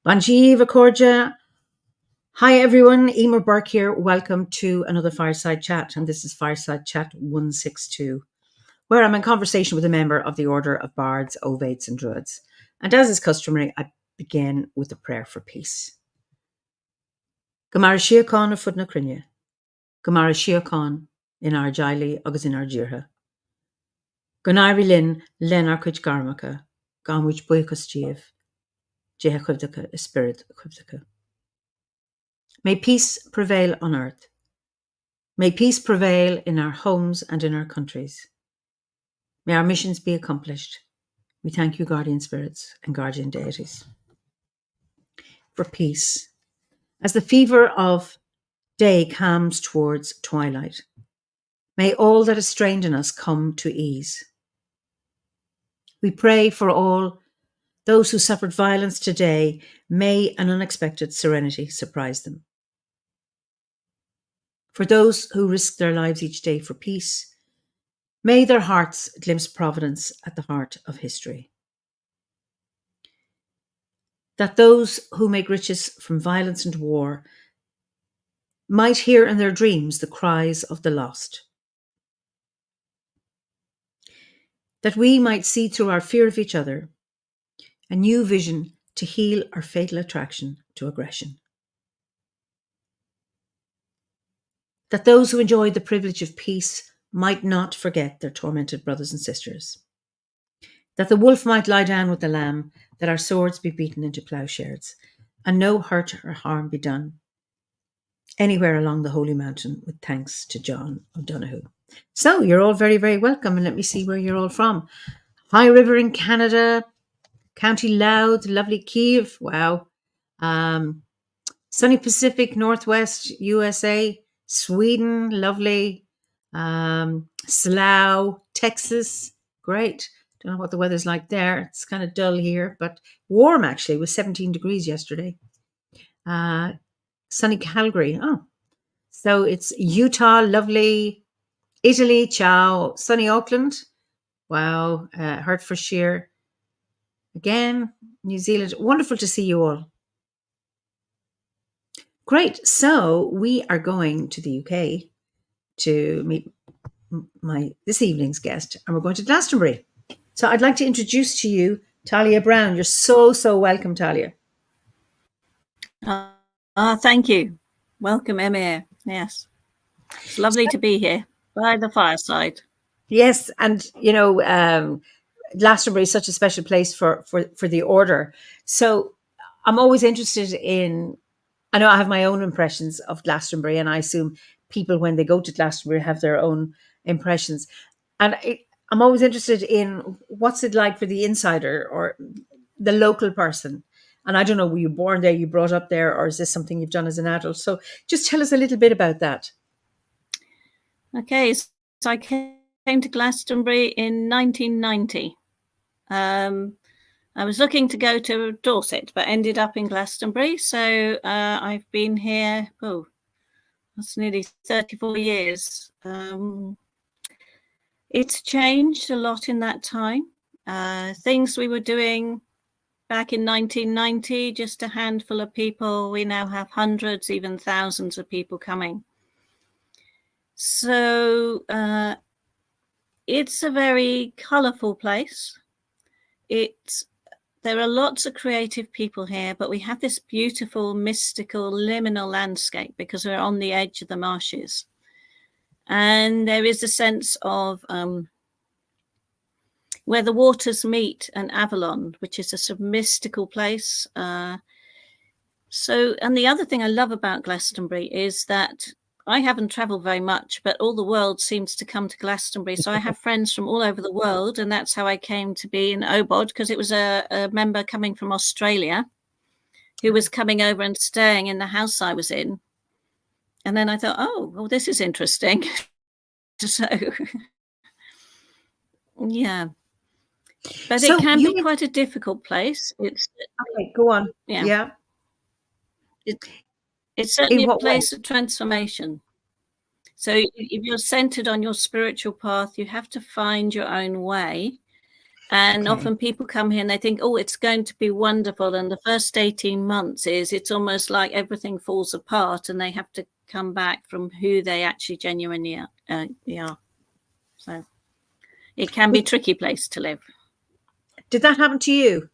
Banji Vakorja. Hi everyone, Eimear Burke here. Welcome to another Fireside Chat, and this is Fireside Chat 162, where I'm in conversation with a member of the Order of Bards, Ovates and Druids. And as is customary, I begin with a prayer for peace. Gamara Shiakon a fud na crinne. Gamara Shiakon in our Jaili agus in our Jirha. Gunari Lin len ar cuid garmacha, gan which buicus jeev, jeha chuvdaka, a spirit chuvdaka. May peace prevail on earth. May peace prevail in our homes and in our countries. May our missions be accomplished. We thank you, guardian spirits and guardian deities, for peace. As the fever of day calms towards twilight, may all that is strained in us come to ease. We pray for all those who suffered violence today. May an unexpected serenity surprise them. For those who risk their lives each day for peace, may their hearts glimpse providence at the heart of history. That those who make riches from violence and war might hear in their dreams the cries of the lost. That we might see through our fear of each other a new vision to heal our fatal attraction to aggression. That those who enjoy the privilege of peace might not forget their tormented brothers and sisters. That the wolf might lie down with the lamb, that our swords be beaten into ploughshares, and no hurt or harm be done anywhere along the Holy Mountain, with thanks to John O'Donoghue. So you're all very, very welcome, and let me see where you're all from. High River in Canada, County Louth, lovely Kiev, wow. Sunny Pacific, Northwest USA, Sweden, lovely. Slough, Texas, great. Don't know what the weather's like there. It's kind of dull here, but warm actually. It was 17 degrees yesterday. Sunny Calgary. Oh, so it's Utah, lovely. Italy, ciao. Sunny Auckland. Wow. Hertfordshire. Again, New Zealand. Wonderful to see you all. Great. So we are going to the UK to meet this evening's guest, and we're going to Glastonbury. So I'd like to introduce to you Talia Brown. You're so welcome, Talia. Thank you. Welcome, Eimear. Yes, it's lovely to be here by the fireside. Yes, and Glastonbury is such a special place for the order. So I'm always interested in. I know I have my own impressions of Glastonbury, and I assume people, when they go to Glastonbury, have their own impressions. And I'm always interested in what's it like for the insider or the local person. And I don't know, were you born there, you brought up there, or is this something you've done as an adult? So just tell us a little bit about that. Okay, so I came to Glastonbury in 1990. I was looking to go to Dorset, but ended up in Glastonbury. So I've been here, that's nearly 34 years. It's changed a lot in that time. Things we were doing back in 1990, just a handful of people. We now have hundreds, even thousands of people coming. So it's a very colourful place. There are lots of creative people here, but we have this beautiful, mystical, liminal landscape because we're on the edge of the marshes. And there is a sense of where the waters meet and Avalon, which is a sort of mystical place. And the other thing I love about Glastonbury is that I haven't travelled very much, but all the world seems to come to Glastonbury. So I have friends from all over the world, and that's how I came to be in Obod, because it was a member coming from Australia who was coming over and staying in the house I was in. And then I thought, oh, well, this is interesting. So, yeah. But so it can be quite a difficult place. Okay, go on. Yeah. It's certainly a place of transformation. So if you're centered on your spiritual path, you have to find your own way. And Okay. often people come here and they think, oh, it's going to be wonderful. And the first 18 months it's almost like everything falls apart and they have to come back from who they actually genuinely are. So it can be a tricky place to live. Did that happen to you?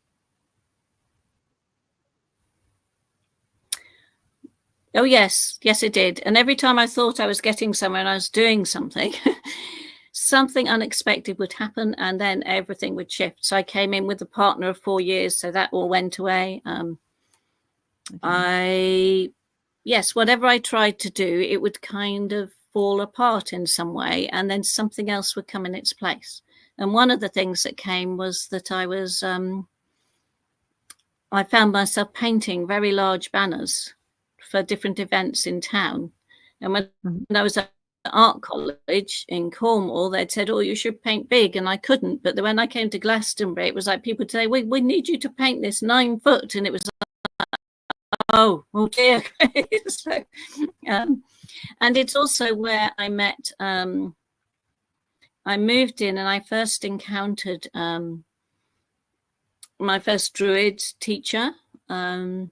Oh, yes. Yes, it did. And every time I thought I was getting somewhere and I was doing something, something unexpected would happen and then everything would shift. So I came in with a partner of 4 years, so that all went away. Yes, whatever I tried to do, it would kind of fall apart in some way, and then something else would come in its place. And one of the things that came was that I found myself painting very large banners for different events in town. And when I was at art college in Cornwall, they'd said, oh, you should paint big, and I couldn't. But when I came to Glastonbury, it was like people would say, we need you to paint this 9 foot, and it was oh dear. So, and it's also where I met I moved in and I first encountered my first Druid teacher, who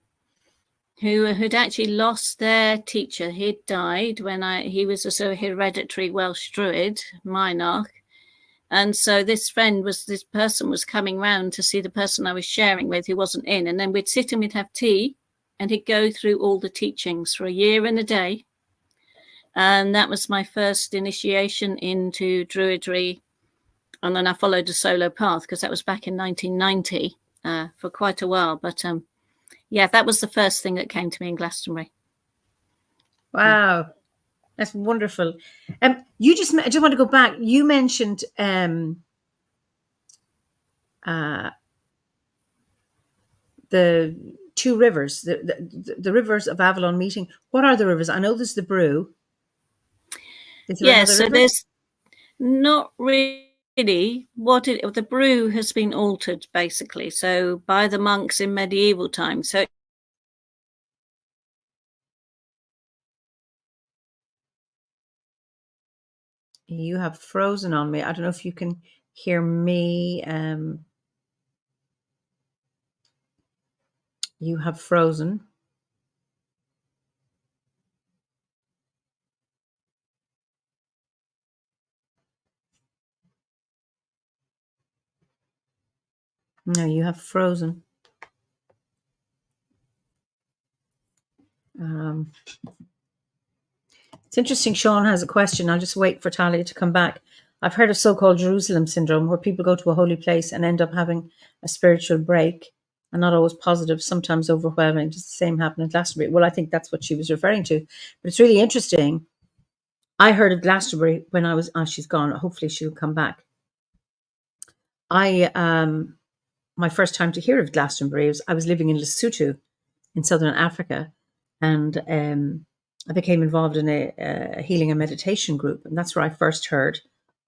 had actually lost their teacher. He'd died when he was a sort of hereditary Welsh Druid, Mynarch. And so this person was coming round to see the person I was sharing with who wasn't in. And then we'd sit and we'd have tea and he'd go through all the teachings for a year and a day. And that was my first initiation into Druidry. And then I followed a solo path because that was back in 1990 for quite a while. But yeah, that was the first thing that came to me in Glastonbury. Wow. That's wonderful. I just want to go back. You mentioned the two rivers, the rivers of Avalon meeting. What are the rivers? I know there's the Brew. Is there another river? There's not really. The Brew has been altered basically, so by the monks in medieval times. So you have frozen on me. I don't know if you can hear me. You have frozen. No, you have frozen. It's interesting. Sean has a question. I'll just wait for Talia to come back. I've heard of so-called Jerusalem syndrome, where people go to a holy place and end up having a spiritual break, and not always positive, sometimes overwhelming. Just the same happened in Glastonbury. Well, I think that's what she was referring to. But it's really interesting. I heard of Glastonbury when I was. She's gone. Hopefully, she'll come back. My first time to hear of Glastonbury was I was living in Lesotho, in southern Africa, and I became involved in a healing and meditation group, and that's where I first heard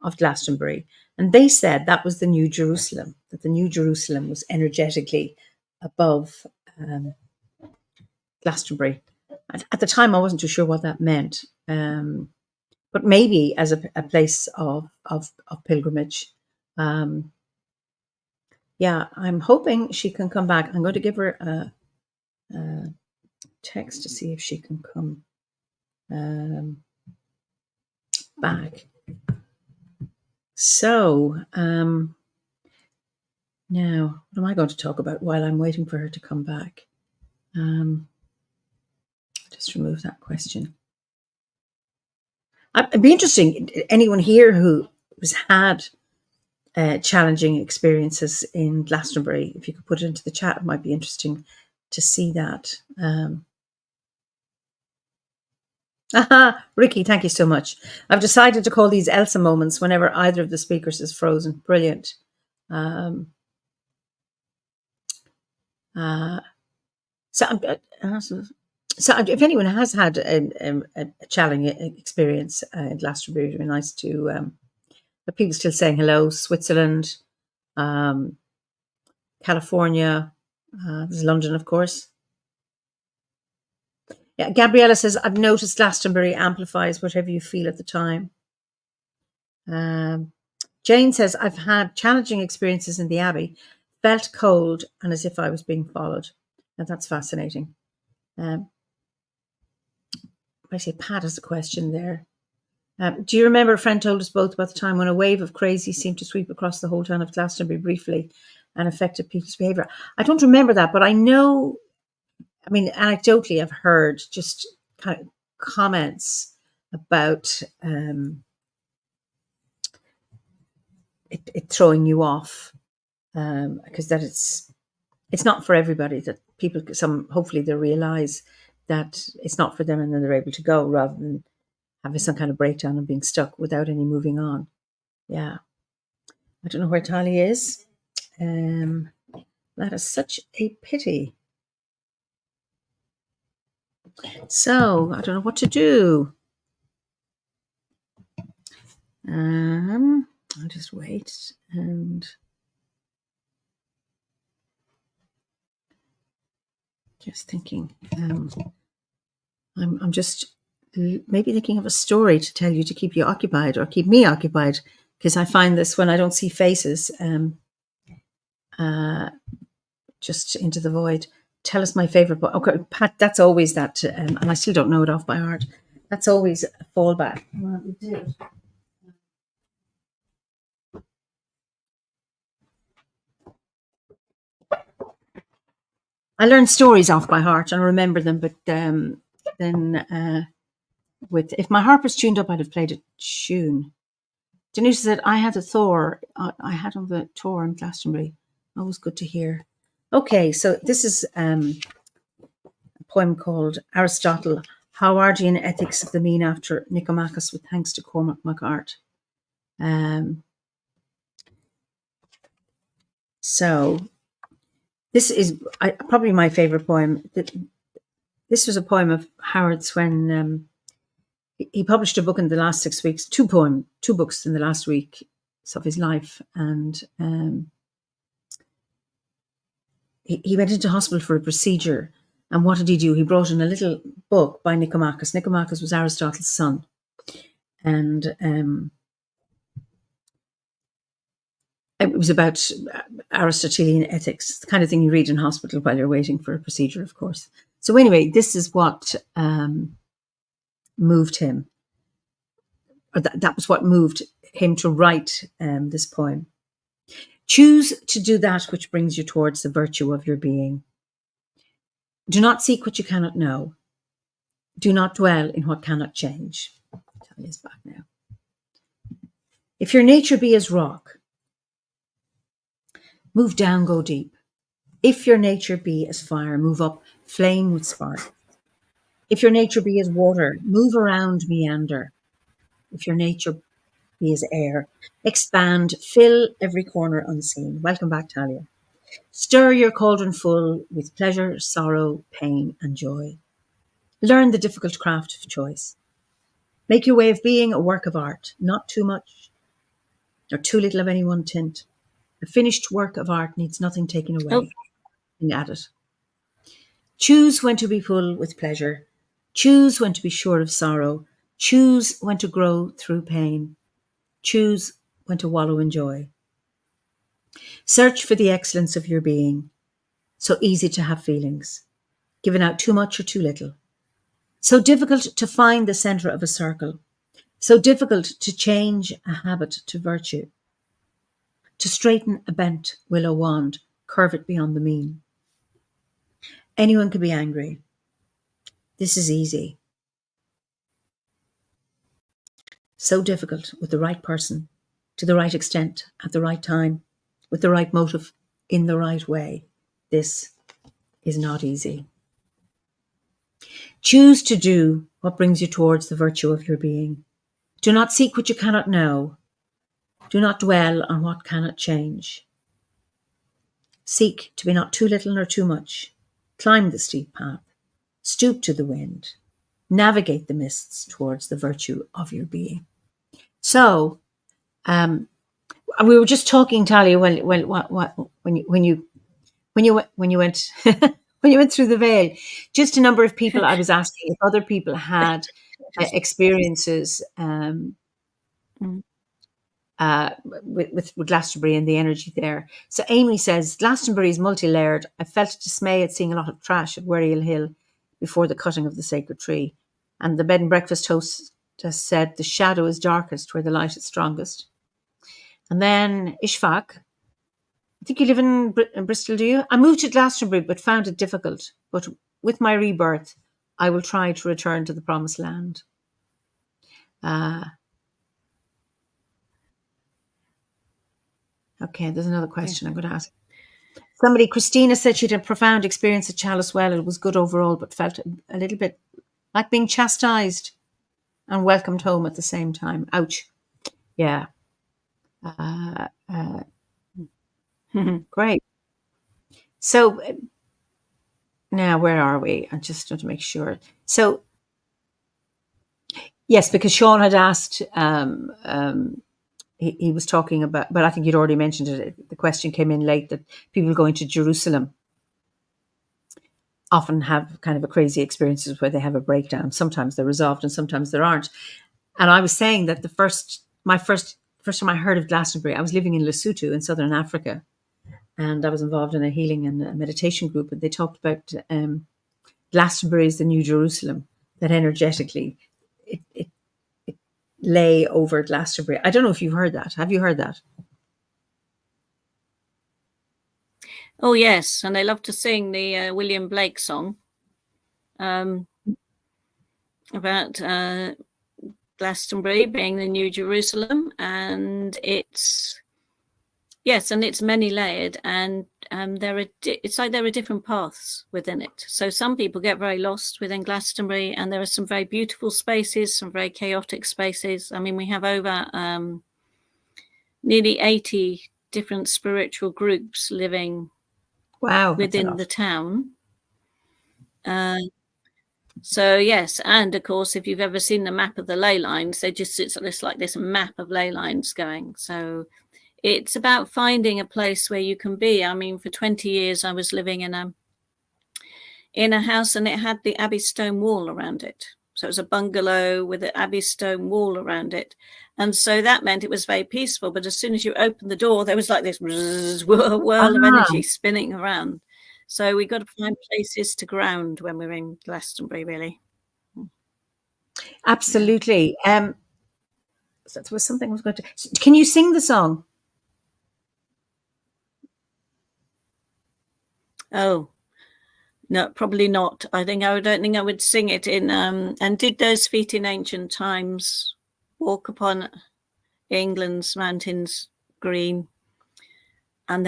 of Glastonbury. And they said that was the New Jerusalem, that the New Jerusalem was energetically above Glastonbury. At the time, I wasn't too sure what that meant, but maybe as a place of pilgrimage. Yeah, I'm hoping she can come back. I'm going to give her a text to see if she can come back. So now, what am I going to talk about while I'm waiting for her to come back? Just remove that question. It'd be interesting. Anyone here who has had challenging experiences in Glastonbury, if you could put it into the chat, it might be interesting to see that. Ricky, thank you so much. I've decided to call these Elsa moments whenever either of the speakers is frozen. Brilliant. So if anyone has had a challenging experience in Glastonbury, it would be nice to but people still saying hello. Switzerland, California, there's London, of course. Yeah, Gabriella says, I've noticed Glastonbury amplifies whatever you feel at the time. Jane says, I've had challenging experiences in the Abbey, felt cold and as if I was being followed. And that's fascinating. I say Pat has a question there. Do you remember a friend told us both about the time when a wave of crazy seemed to sweep across the whole town of Glastonbury briefly and affected people's behaviour? I don't remember that, but I know, I mean, anecdotally, I've heard just kind of comments about it throwing you off, because that it's not for everybody, that people, hopefully they realise that it's not for them and then they're able to go rather than having some kind of breakdown and being stuck without any moving on. Yeah. I don't know where Talia is. That is such a pity. So I don't know what to do. I'll just wait and just thinking. I'm just maybe thinking of a story to tell you to keep you occupied or keep me occupied, because I find this when I don't see faces, just into the void. Tell us my favorite book. Okay, Pat, that's always that, and I still don't know it off by heart. That's always a fallback. Well, we did. I learn stories off by heart and remember them, but then if my harp was tuned up, I'd have played a tune. Denise said, I had a Thor. I had on the tour in Glastonbury. Always good to hear. Okay, so this is a poem called Aristotle, Howardian Ethics of the Mean after Nicomachus, with thanks to Cormac MacArt. So this is probably my favourite poem. This was a poem of Howard's when he published a book in the last 6 weeks, two books in the last week of his life. And he went into hospital for a procedure. And what did he do? He brought in a little book by Nicomachus. Nicomachus was Aristotle's son. And it was about Aristotelian ethics, the kind of thing you read in hospital while you're waiting for a procedure, of course. So anyway, this is what moved him. Or that was what moved him to write this poem. Choose to do that which brings you towards the virtue of your being. Do not seek what you cannot know. Do not dwell in what cannot change. Talia's back now. If your nature be as rock, move down, go deep. If your nature be as fire, move up, flame with spark. If your nature be as water, move around, meander. If your nature be as air, expand, fill every corner unseen. Welcome back, Talia. Stir your cauldron full with pleasure, sorrow, pain, and joy. Learn the difficult craft of choice. Make your way of being a work of art, not too much or too little of any one tint. A finished work of art needs nothing taken away. At it. Choose when to be full with pleasure. Choose when to be sure of sorrow. Choose when to grow through pain. Choose when to wallow in joy. Search for the excellence of your being. So easy to have feelings, given out too much or too little. So difficult to find the centre of a circle. So difficult to change a habit to virtue. To straighten a bent willow wand, curve it beyond the mean. Anyone can be angry. This is easy. So difficult with the right person, to the right extent, at the right time, with the right motive, in the right way. This is not easy. Choose to do what brings you towards the virtue of your being. Do not seek what you cannot know. Do not dwell on what cannot change. Seek to be not too little nor too much. Climb the steep path. Stoop to the wind. Navigate the mists towards the virtue of your being. So, we were just talking, Talia, when you went when you went through the veil. Just a number of people. I was asking if other people had experiences with Glastonbury and the energy there. So Amy says, Glastonbury is multi-layered. I felt dismay at seeing a lot of trash at Wherryhill Hill before the cutting of the sacred tree. And the bed and breakfast host just said, the shadow is darkest where the light is strongest. And then Ishfaq, I think you live in Bristol, do you? I moved to Glastonbury but found it difficult. But with my rebirth, I will try to return to the promised land. Okay, there's another question I'm going to ask. Somebody, Christina, said she'd had a profound experience at Chalice Well. It was good overall, but felt a little bit like being chastised and welcomed home at the same time. Ouch. Yeah. Great. So now where are we? I just want to make sure. So yes, because Sean had asked, he was talking about, but I think you'd already mentioned it. The question came in late that people going to Jerusalem often have kind of a crazy experiences where they have a breakdown. Sometimes they're resolved and sometimes there aren't. And I was saying that my first time I heard of Glastonbury, I was living in Lesotho in Southern Africa. And I was involved in a healing and a meditation group. And they talked about Glastonbury is the New Jerusalem, that energetically it lay over Glastonbury. I don't know if you've heard that. Have you heard that? Oh, yes. And they love to sing the William Blake song about Glastonbury being the New Jerusalem. And it's many layered, and it's like there are different paths within it. So some people get very lost within Glastonbury, and there are some very beautiful spaces, some very chaotic spaces. I mean, we have over nearly 80 different spiritual groups living within the town. So yes, and of course, if you've ever seen the map of the ley lines, it's like this map of ley lines going. So it's about finding a place where you can be. I mean, for 20 years, I was living in a house, and it had the Abbey stone wall around it. So it was a bungalow with an Abbey stone wall around it. And so that meant it was very peaceful. But as soon as you opened the door, there was like this whirl of energy spinning around. So we got to find places to ground when we're in Glastonbury, really. Absolutely. So there was something I was going to... Can you sing the song? Oh, no, probably not. I don't think I would sing it in, and did those feet in ancient times walk upon England's mountains green? And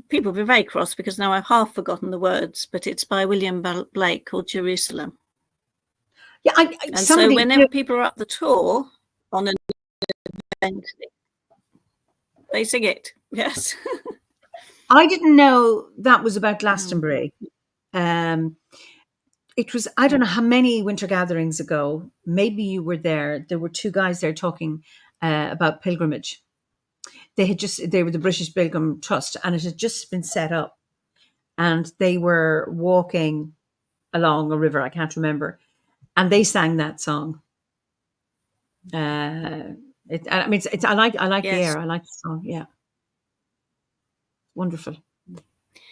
people will be very cross because now I've half forgotten the words, but it's by William Blake called Jerusalem. Yeah, so whenever people are up the tour on an event, they sing it. Yes. I didn't know that was about Glastonbury. It was, I don't know how many winter gatherings ago, maybe you were there. There were two guys there talking about pilgrimage. They were the British Pilgrim Trust, and it had just been set up, and they were walking along a river. I can't remember. And they sang that song. I like yes. The air. I like the song. Yeah. Wonderful.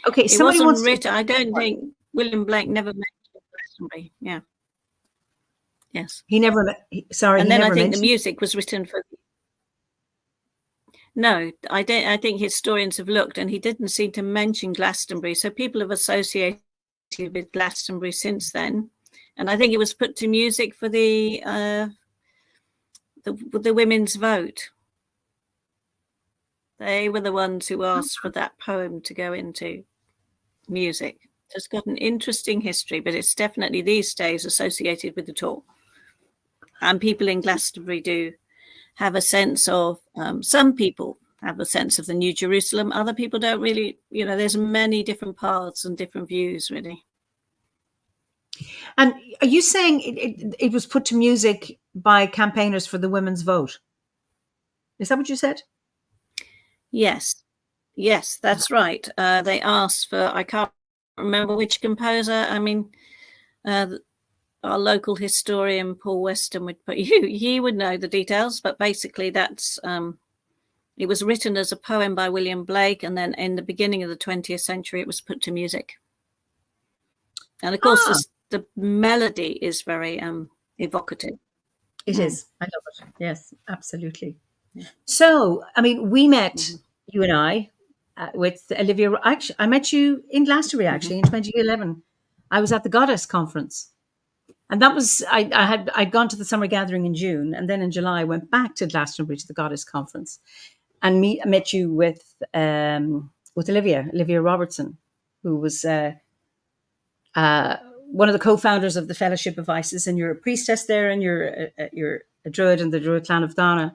Okay. It wasn't written. I don't think William Blake never mentioned Glastonbury. Yeah. Yes. He never. Sorry. And then I think the music was written for. No, I don't. I think historians have looked, and he didn't seem to mention Glastonbury. So people have associated with Glastonbury since then, and I think it was put to music for the women's vote. They were the ones who asked for that poem to go into music. It's got an interesting history, but it's definitely these days associated with the tour. And people in Glastonbury do have a sense of, some people have a sense of the New Jerusalem. Other people don't really, there's many different paths and different views, really. And are you saying it was put to music by campaigners for the women's vote? Is that what you said? Yes, that's right. They asked for, I can't remember which composer. I mean, our local historian, Paul Weston, would put he would know the details, but basically that's It was written as a poem by William Blake, and then in the beginning of the 20th century, it was put to music. And of course, the melody is very evocative. It is. I love it. Yes, absolutely. So, I mean, we met, you and I, with Olivia. Actually, I met you in Glastonbury, actually, in 2011. I was at the Goddess Conference. And that was, I'd gone to the summer gathering in June. And then in July, I went back to Glastonbury to the Goddess Conference and met you with Olivia Robertson, who was one of the co-founders of the Fellowship of Isis, and you're a priestess there, and you're a druid in the Druid clan of Dana.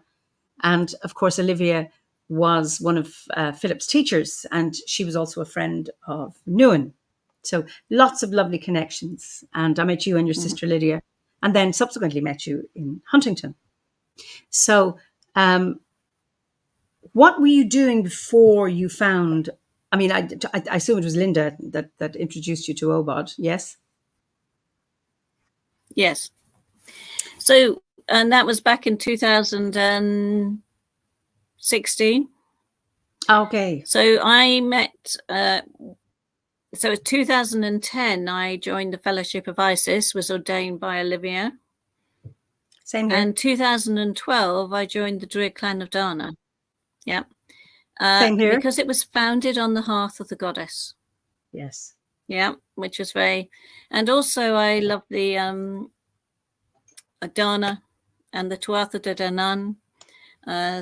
And of course, Olivia was one of Philip's teachers, and she was also a friend of Nuan. So lots of lovely connections. And I met you and your sister Lydia, and then subsequently met you in Huntington. So what were you doing before you found, I mean, I assume it was Linda that introduced you to Obod, yes? Yes. So, and that was back in 2016. Okay. So I met, so in 2010, I joined the Fellowship of Isis, was ordained by Olivia. Same here. And 2012, I joined the Druid clan of Dana. Yeah. Same here. Because it was founded on the hearth of the goddess. Yes. Yeah, which was very, and also I love the Dana and the Tuatha De Danann.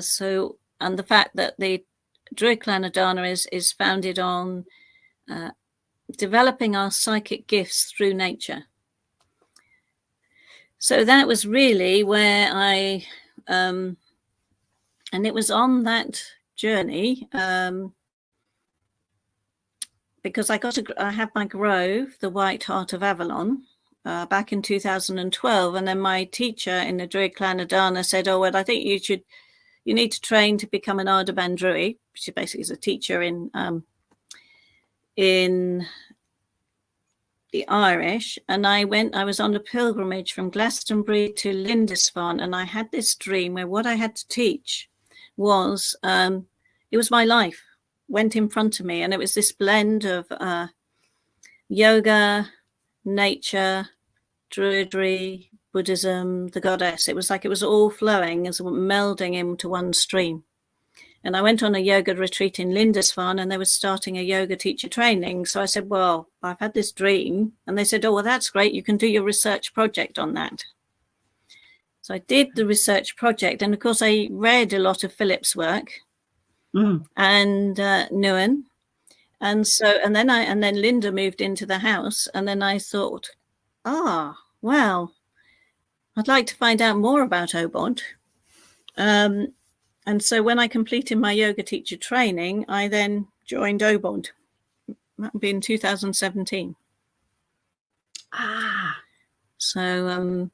So, and the fact that the Druid clan of Dana is founded on developing our psychic gifts through nature. So that was really where I, and it was on that journey, because I had my grove, the White Heart of Avalon, back in 2012, and then my teacher in the Druid clan of Dana said, "Oh, well, I think you need to train to become an Ardaban Druid," which basically is a teacher in the Irish. And I was on a pilgrimage from Glastonbury to Lindisfarne, and I had this dream where what I had to teach was, it was my life went in front of me, and it was this blend of yoga, nature, druidry, Buddhism, the goddess. It was like it was all flowing as melding into one stream. And I went on a yoga retreat in Lindisfarne, and they were starting a yoga teacher training. So I said, well, I've had this dream. And they said, oh, well, that's great. You can do your research project on that. So I did the research project. And of course, I read a lot of Philip's work and Nuan. And so, and then Linda moved into the house. And then I thought, well, I'd like to find out more about Obod. And so when I completed my yoga teacher training, I then joined Obod. That would be in 2017. So,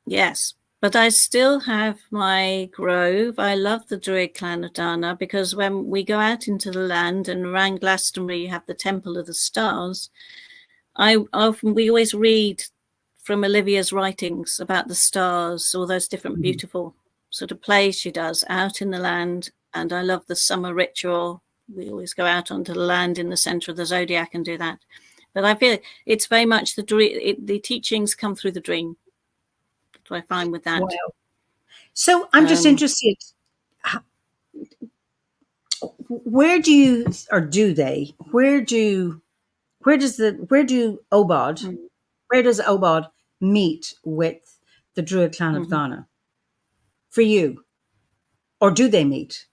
yes, but I still have my grove. I love the Druid clan of Dana, because when we go out into the land, and around Glastonbury, you have the Temple of the Stars. We always read from Olivia's writings about the stars, all those different beautiful sort of plays she does out in the land. And I love the summer ritual. We always go out onto the land in the center of the zodiac and do that. But I feel it's very much the teachings come through the dream. That's what I find with that. Wow. So I'm just interested, where do Obod meet with the Druid clan of Dana for you? Or do they meet?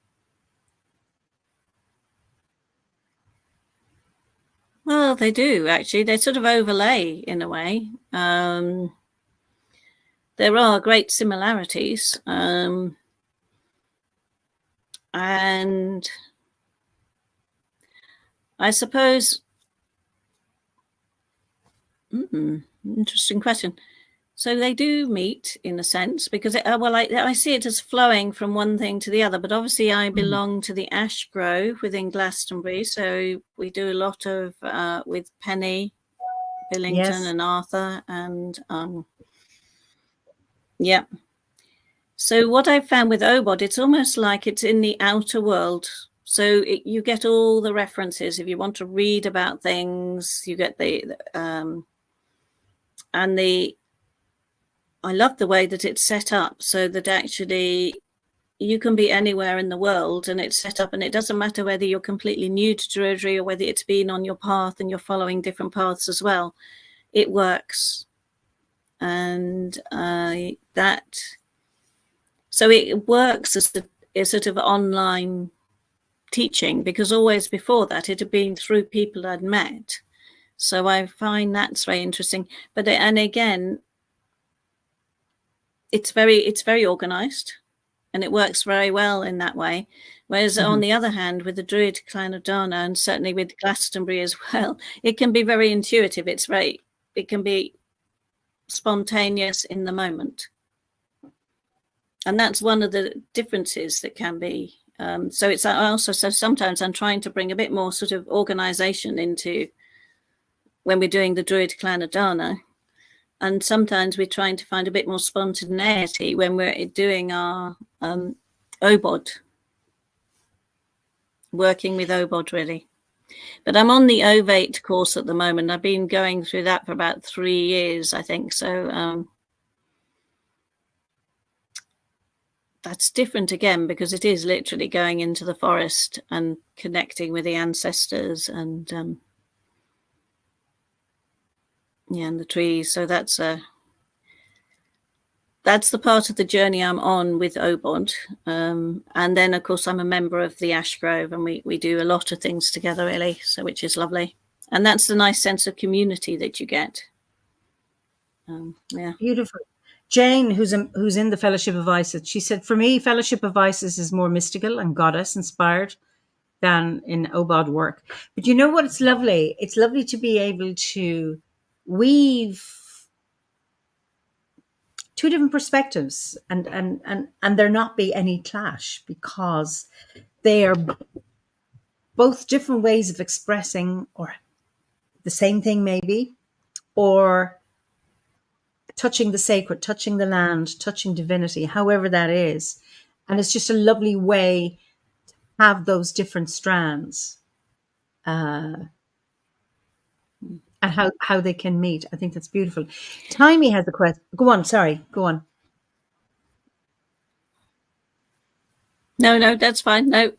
Well, they do, actually. They sort of overlay in a way. There are great similarities. And I suppose, interesting question. So they do meet in a sense, because I see it as flowing from one thing to the other. But obviously, I belong to the Ash Grove within Glastonbury, so we do a lot of with Penny, Billington, and Arthur, and So what I've found with Obod, it's almost like it's in the outer world. So you get all the references. If you want to read about things, you get I love the way that it's set up so that actually you can be anywhere in the world, and it's set up, and it doesn't matter whether you're completely new to Druidry or whether it's been on your path and you're following different paths as well. It works. And so it works as a sort of online teaching, because always before that it had been through people I'd met. So I find that's very interesting. And again, it's very organized, and it works very well in that way. Whereas on the other hand, with the Druid Clan of Dana, and certainly with Glastonbury as well, it can be very intuitive. It can be spontaneous in the moment. And that's one of the differences that can be. So it's also, so sometimes I'm trying to bring a bit more sort of organization into when we're doing the Druid Clan of Dana. And sometimes we're trying to find a bit more spontaneity when we're doing our Obod, working with Obod, really. But I'm on the Ovate course at the moment. I've been going through that for about 3 years, I think. So that's different again, because it is literally going into the forest and connecting with the ancestors and and the trees. So that's the part of the journey I'm on with Obod. And then, of course, I'm a member of the Ash Grove, and we do a lot of things together, really, so which is lovely. And that's the nice sense of community that you get. Beautiful. Jane, who's in the Fellowship of Isis, she said, for me, Fellowship of Isis is more mystical and goddess inspired than in Obod work. But you know what? It's lovely. It's lovely to be able to weave two different perspectives and there not be any clash, because they are both different ways of expressing or the same thing, maybe, or touching the sacred, touching the land, touching divinity, however that is. And it's just a lovely way to have those different strands and how they can meet. I think that's beautiful. Timey has a question. Go on. Sorry. Go on. No, that's fine. No.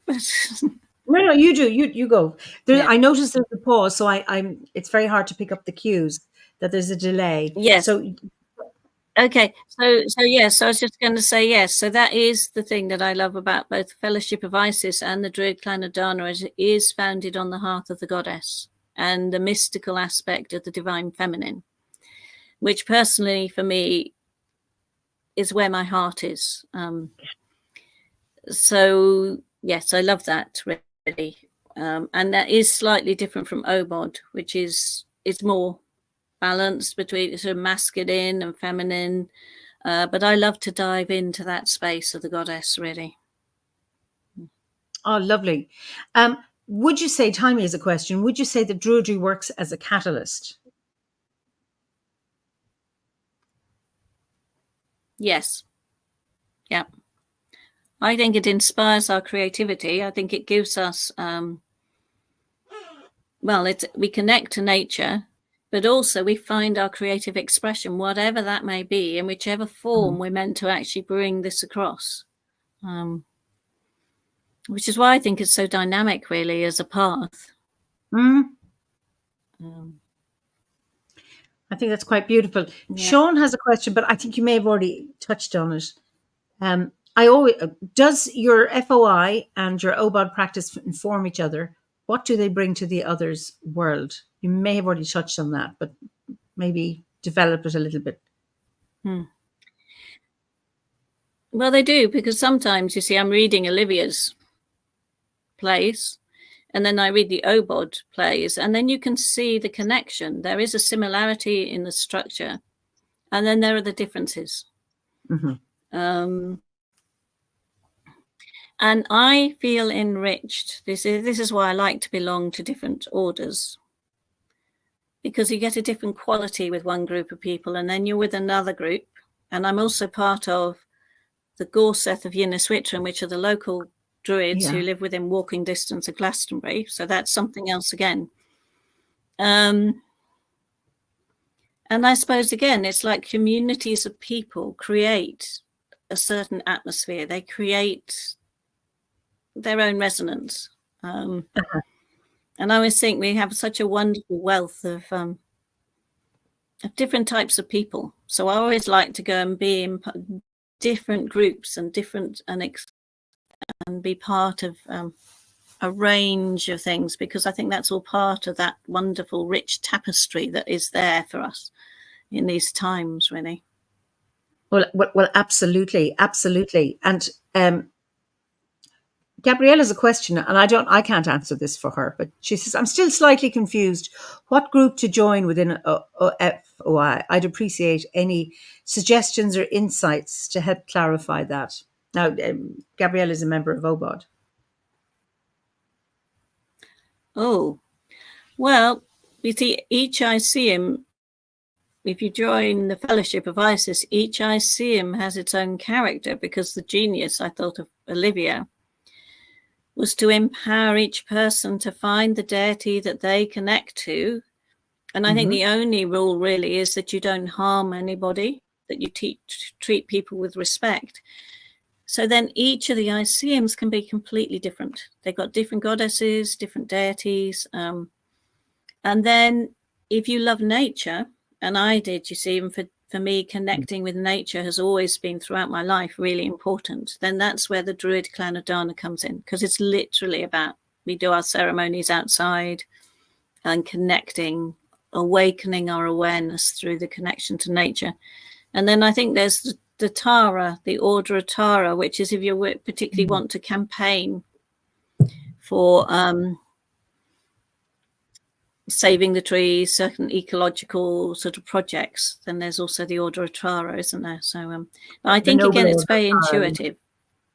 No, you do. You go. Yeah. I noticed there's a pause, so I'm. It's very hard to pick up the cues that there's a delay. Yes. So okay. So yes, I was just going to say yes. So that is the thing that I love about both Fellowship of Isis and the Druid Clan of Dana, is it is founded on the hearth of the goddess and the mystical aspect of the divine feminine, which personally for me is where my heart is. So yes, I love that, really. And that is slightly different from Obod, which is more balanced between sort of masculine and feminine. But I love to dive into that space of the goddess, really. Oh, lovely. Would you say, Timey has a question, would you say that Druidry works as a catalyst? Yes. Yeah. I think it inspires our creativity. I think it gives us, we connect to nature, but also we find our creative expression, whatever that may be, in whichever form we're meant to actually bring this across. Which is why I think it's so dynamic, really, as a path. I think that's quite beautiful. Yeah. Sean has a question, but I think you may have already touched on it. Does your FOI and your Obod practice inform each other? What do they bring to the other's world? You may have already touched on that, but maybe develop it a little bit. Well, they do, because sometimes, you see, I'm reading Olivia's plays, and then I read the Obod plays, and then you can see the connection. There is a similarity in the structure, and then there are the differences. And I feel enriched. This is why I like to belong to different orders, because you get a different quality with one group of people, and then you're with another group. And I'm also part of the Gorseth of Yinniswitran, which are the local druids Yeah. who live within walking distance of Glastonbury. So that's something else again. And I suppose, again, it's like communities of people create a certain atmosphere. They create their own resonance. And I always think we have such a wonderful wealth of different types of people. So I always like to go and be in different groups and and be part of a range of things, because I think that's all part of that wonderful, rich tapestry that is there for us in these times, really. Well, absolutely, absolutely. And Gabrielle has a question, and I can't answer this for her, but she says, I'm still slightly confused. What group to join within FOI? I'd appreciate any suggestions or insights to help clarify that. Now, Gabrielle is a member of OBOD. Oh, well, you see, each Iceum, if you join the Fellowship of Isis, each Iceum has its own character, because the genius, I thought, of Olivia was to empower each person to find the deity that they connect to. And I think the only rule really is that you don't harm anybody, that you treat people with respect. So then each of the Iceums can be completely different. They've got different goddesses, different deities. And then if you love nature, and I did, you see, even for me, connecting with nature has always been throughout my life really important, then that's where the Druid clan of Dana comes in, because it's literally about, we do our ceremonies outside and connecting, awakening our awareness through the connection to nature. And then I think there's the Tara, the Order of Tara, which is if you particularly want to campaign for saving the trees, certain ecological sort of projects, then there's also the Order of Tara, isn't there? So I think, again, it's very intuitive.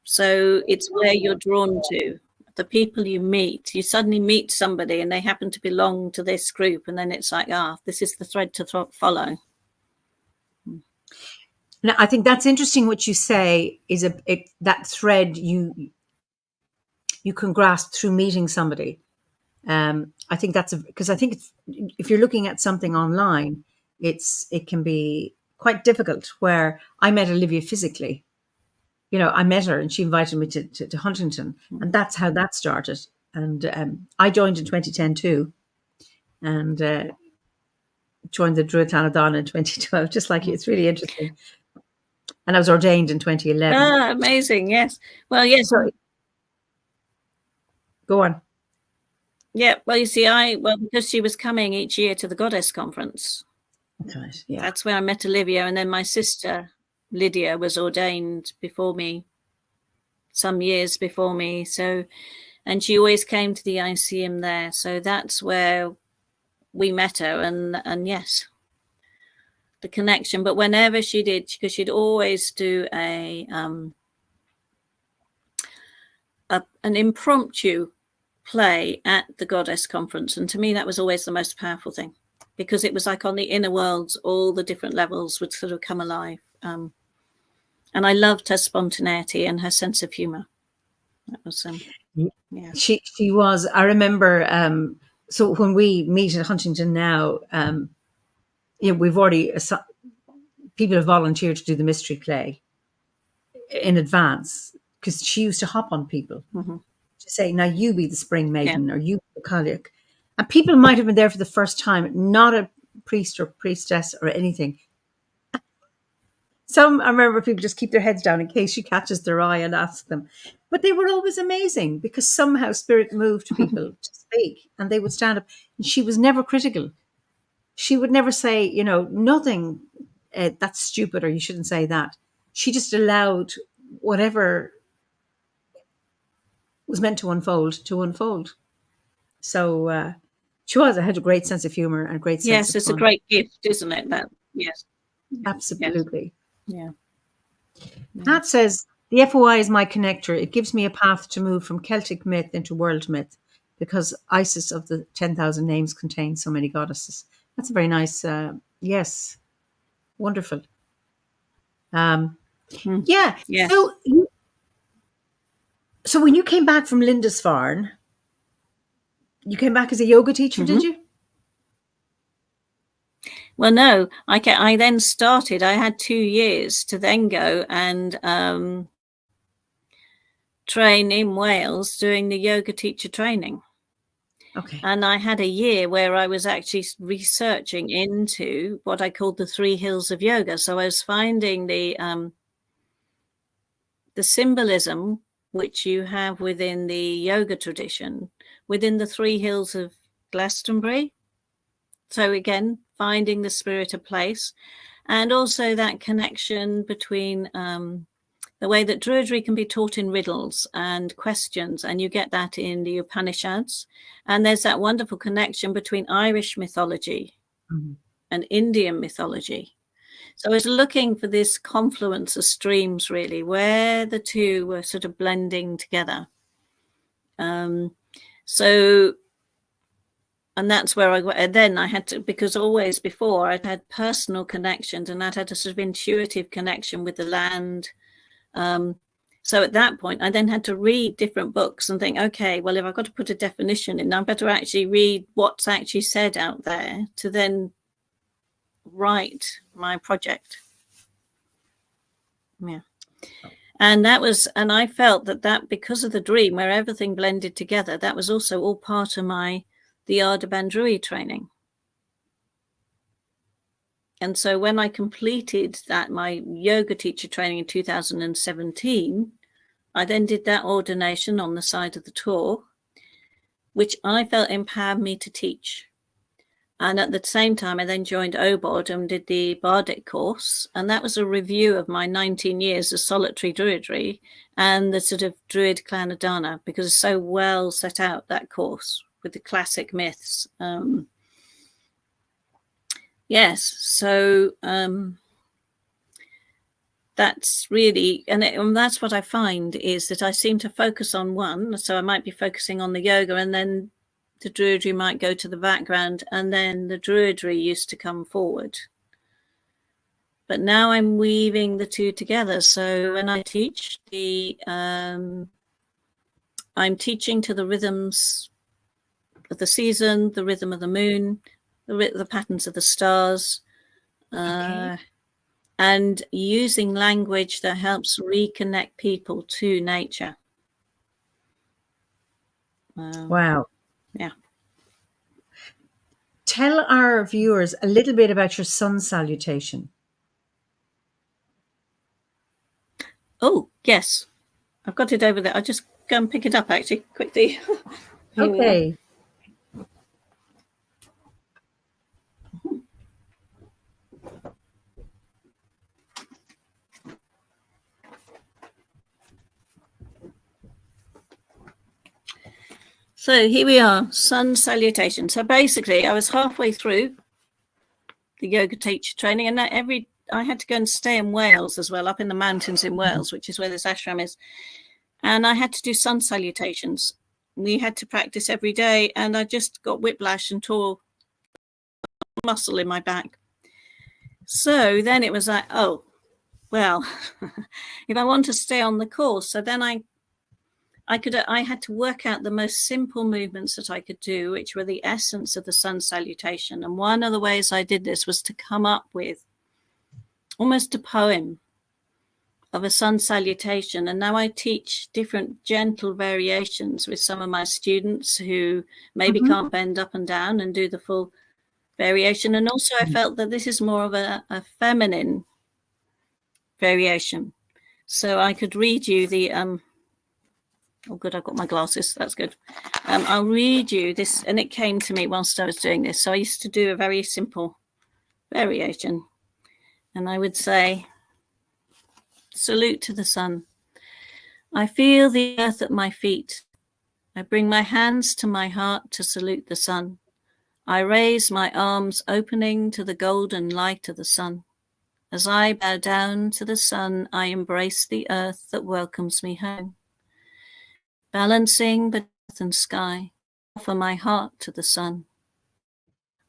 So it's where you're drawn to, the people you meet. You suddenly meet somebody and they happen to belong to this group, and then it's like, this is the thread to follow. Now, I think that's interesting. What you say is that thread you can grasp through meeting somebody. I think that's because I think it's, if you're looking at something online, it can be quite difficult. Where I met Olivia physically, I met her and she invited me to Huntington, and that's how that started. And I joined in 2010 too, and joined the Druid clan of Dana in 2012, just like you. It's really interesting. And I was ordained in 2011. Amazing! Yes. Well, yes. So, go on. Yeah, well, you see, because she was coming each year to the Goddess Conference. That's right, yeah. That's where I met Olivia, and then my sister Lydia was ordained before me, some years before me. So, and she always came to the Iceum there. So that's where we met her, and yes, the connection. But whenever she did, because she'd always do an impromptu play at the Goddess Conference, and to me that was always the most powerful thing, because it was like on the inner worlds, all the different levels would sort of come alive, and I loved her spontaneity and her sense of humor. That was yeah, she was. I remember so when we meet at Huntington now, we've already people have volunteered to do the mystery play in advance, because she used to hop on people to say, now you be the spring maiden, or you be the Cailleach. And people might have been there for the first time, not a priest or priestess or anything. I remember people just keep their heads down in case she catches their eye and asks them. But they were always amazing, because somehow spirit moved people to speak, and they would stand up. And she was never critical. She would never say, nothing, that's stupid, or you shouldn't say that. She just allowed whatever was meant to unfold. So she had a great sense of humor and a great sense of fun. Yes, it's a great gift, isn't it? That, yes. Absolutely. Yes. Yeah. Pat says, the FOI is my connector. It gives me a path to move from Celtic myth into world myth, because Isis of the 10,000 names contains so many goddesses. That's a very nice, yes, wonderful. Yeah. Yes. So when you came back from Lindisfarne, you came back as a yoga teacher, did you? Well, no, I then started, I had 2 years to then go and train in Wales doing the yoga teacher training. Okay. And I had a year where I was actually researching into what I called the 3 hills of yoga. So I was finding the symbolism which you have within the yoga tradition, within the 3 hills of Glastonbury. So again, finding the spirit of place, and also that connection between the way that Druidry can be taught in riddles and questions, and you get that in the Upanishads. And there's that wonderful connection between Irish mythology and Indian mythology. So I was looking for this confluence of streams, really, where the two were sort of blending together. And that's where then I had to, because always before I'd had personal connections and I'd had a sort of intuitive connection with the land. So at that point, I then had to read different books and think, okay, well, if I've got to put a definition in, I better actually read what's actually said out there to then write my project. Yeah. And I felt that because of the dream where everything blended together, that was also all part of the Ardaban Druid training. And so when I completed my yoga teacher training in 2017, I then did that ordination on the side of the tour, which I felt empowered me to teach. And at the same time, I then joined OBOD and did the Bardic course. And that was a review of my 19 years of solitary Druidry and the sort of Druid clan of Dana, because it's so well set out, that course, with the classic myths. Yes, so that's really, and that's what I find, is that I seem to focus on one. So I might be focusing on the yoga, and then the Druidry might go to the background, and then the Druidry used to come forward. But now I'm weaving the two together. So when I teach, I'm teaching to the rhythms of the season, the rhythm of the moon, the patterns of the stars, and using language that helps reconnect people to nature. Wow. Yeah. Tell our viewers a little bit about your sun salutation. Oh, yes. I've got it over there. I'll just go and pick it up, actually, quickly. Okay. So here we are, sun salutation. So basically, I was halfway through the yoga teacher training, and I had to go and stay in Wales as well, up in the mountains in Wales, which is where this ashram is. And I had to do sun salutations. We had to practice every day, and I just got whiplash and tore muscle in my back. So then it was like, oh, well, if I want to stay on the course, so then I had to work out the most simple movements that I could do, which were the essence of the sun salutation. And one of the ways I did this was to come up with almost a poem of a sun salutation. And now I teach different gentle variations with some of my students who maybe can't bend up and down and do the full variation. And also I felt that this is more of a feminine variation. So I could read you the oh, good, I've got my glasses. That's good. I'll read you this, and it came to me whilst I was doing this. So I used to do a very simple variation, and I would say, salute to the sun. I feel the earth at my feet. I bring my hands to my heart to salute the sun. I raise my arms opening to the golden light of the sun. As I bow down to the sun, I embrace the earth that welcomes me home. Balancing between earth and sky, offer my heart to the sun.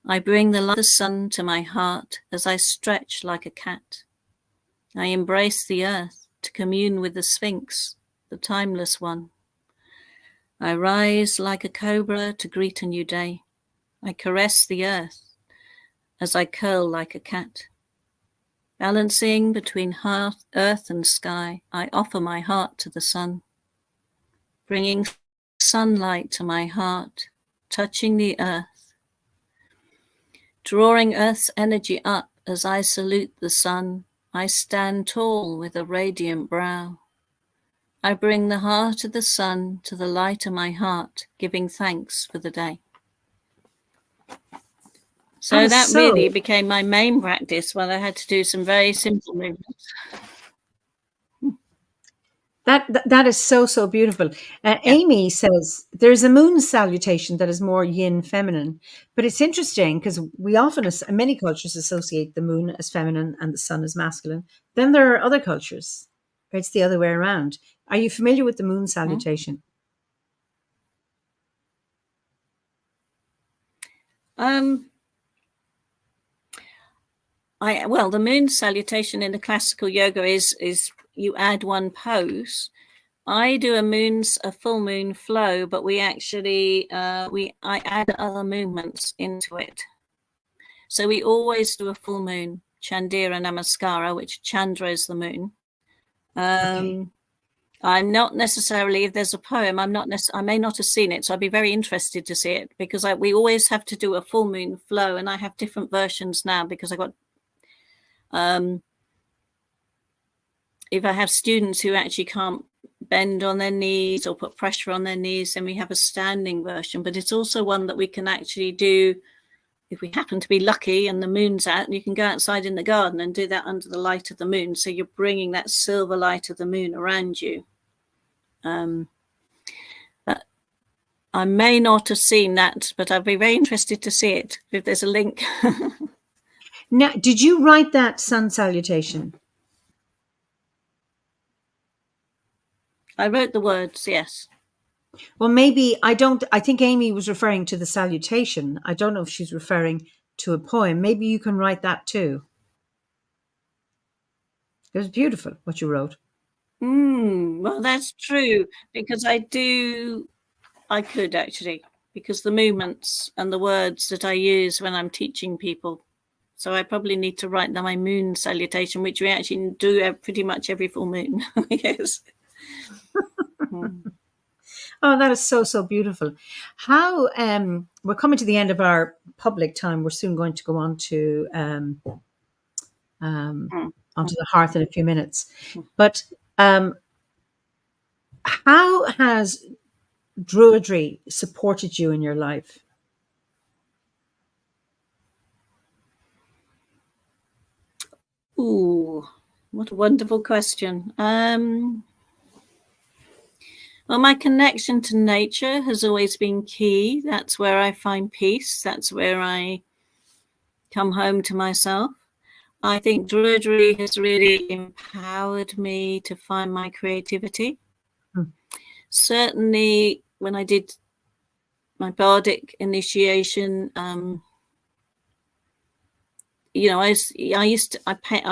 I bring the light of the sun to my heart as I stretch like a cat. I embrace the earth to commune with the Sphinx, the timeless one. I rise like a cobra to greet a new day. I caress the earth as I curl like a cat. Balancing between earth and sky, I offer my heart to the sun, bringing sunlight to my heart, touching the earth, drawing earth's energy up as I salute the sun. I stand tall with a radiant brow. I bring the heart of the sun to the light of my heart, giving thanks for the day. So that really became my main practice when I had to do some very simple movements. That is so beautiful. Amy says there's a moon salutation that is more yin feminine, but it's interesting because we often, many cultures, associate the moon as feminine and the sun as masculine. Then there are other cultures where it's the other way around. Are you familiar with the moon salutation? The moon salutation in the classical yoga is you add one pose. I do a full moon flow, but we actually I add other movements into it. So we always do a full moon, Chandira Namaskara, which Chandra is the moon. I'm not necessarily, if there's a poem, I may not have seen it, so I'd be very interested to see it, because we always have to do a full moon flow, and I have different versions now because I got if I have students who actually can't bend on their knees or put pressure on their knees, then we have a standing version. But it's also one that we can actually do if we happen to be lucky and the moon's out, and you can go outside in the garden and do that under the light of the moon. So you're bringing that silver light of the moon around you. But I may not have seen that, but I'd be very interested to see it if there's a link. Now, did you write that sun salutation? I wrote the words, yes. Well, maybe I think Amy was referring to the salutation. I don't know if she's referring to a poem. Maybe you can write that too. It was beautiful what you wrote. Well, that's true, because I could actually, because the movements and the words that I use when I'm teaching people. So I probably need to write down my moon salutation, which we actually do pretty much every full moon. Yes. Oh, that is so beautiful. How we're coming to the end of our public time. We're soon going to go on to onto the hearth in a few minutes. But how has Druidry supported you in your life? Ooh, what a wonderful question. Well, my connection to nature has always been key. That's where I find peace. That's where I come home to myself. I think Druidry has really empowered me to find my creativity. Certainly, when I did my bardic initiation, I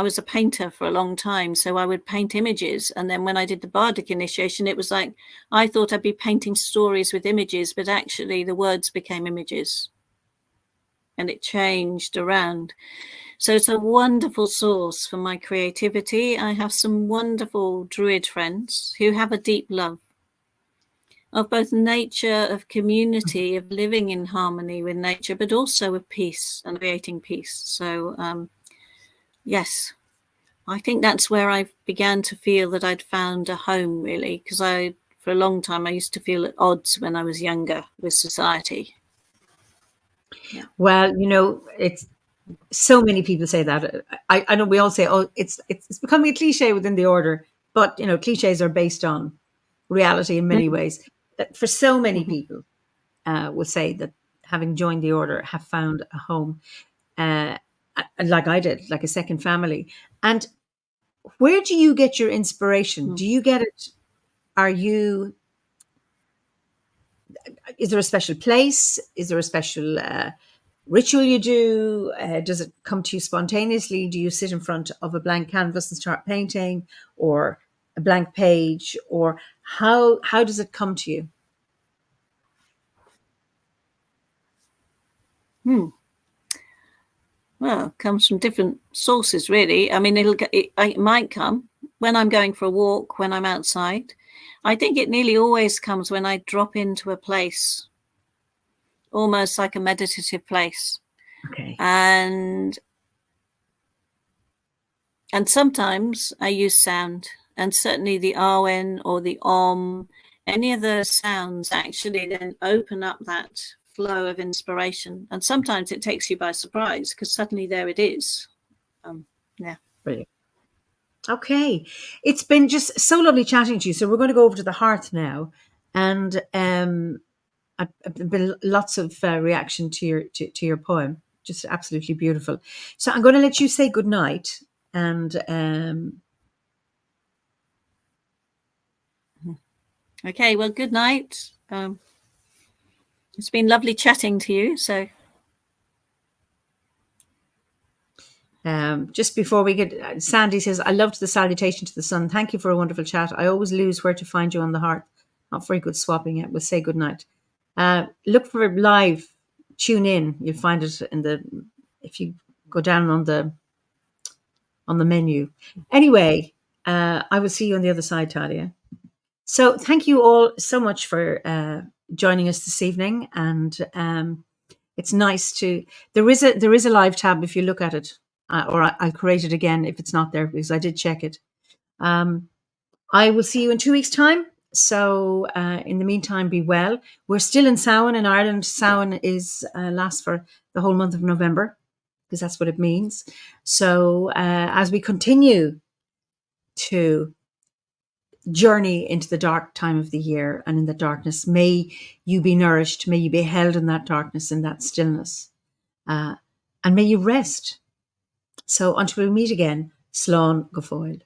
was a painter for a long time, so I would paint images. And then when I did the bardic initiation, it was like I thought I'd be painting stories with images, but actually the words became images, and it changed around. So it's a wonderful source for my creativity. I have some wonderful Druid friends who have a deep love of both nature, of community, of living in harmony with nature, but also of peace and creating peace. So, yes, I think that's where I began to feel that I'd found a home, really, because for a long time, I used to feel at odds when I was younger with society. Yeah. Well, it's so many people say that. I know we all say, oh, it's becoming a cliche within the order, but cliches are based on reality in many ways. For so many people will say that having joined the order have found a home, like I did, like a second family. And where do you get your inspiration? Do you get it? Is there a special place? Is there a special ritual you do? Does it come to you spontaneously? Do you sit in front of a blank canvas and start painting, or a blank page, or how does it come to you? Well, it comes from different sources, really. I mean, it might come when I'm going for a walk, when I'm outside. I think it nearly always comes when I drop into a place, almost like a meditative place. Okay. And sometimes I use sound, and certainly the Awen or the Om, any of the sounds actually then open up that flow of inspiration. And sometimes it takes you by surprise because suddenly there it is. Yeah. Brilliant. Okay. It's been just so lovely chatting to you. So we're going to go over to the hearth now. And I've been lots of reaction to your poem. Just absolutely beautiful. So I'm going to let you say good night. And okay, well, good night. It's been lovely chatting to you. So just before we get, Sandy says, I loved the salutation to the sun. Thank you for a wonderful chat. I always lose where to find you on the hearth. Not very good swapping it. We'll say good night. Look for live. Tune in. You'll find it if you go down on the menu. Anyway, I will see you on the other side, Talia. So thank you all so much for joining us this evening. And it's nice to, there is a live tab if you look at it, or I'll create it again if it's not there, because I did check it. I will see you in 2 weeks' time. So in the meantime, be well. We're still in Samhain in Ireland. Samhain lasts for the whole month of November, because that's what it means. So as we continue to journey into the dark time of the year and in the darkness, may you be nourished, may you be held in that darkness, in that stillness, and may you rest. So until we meet again, Slán go fóill.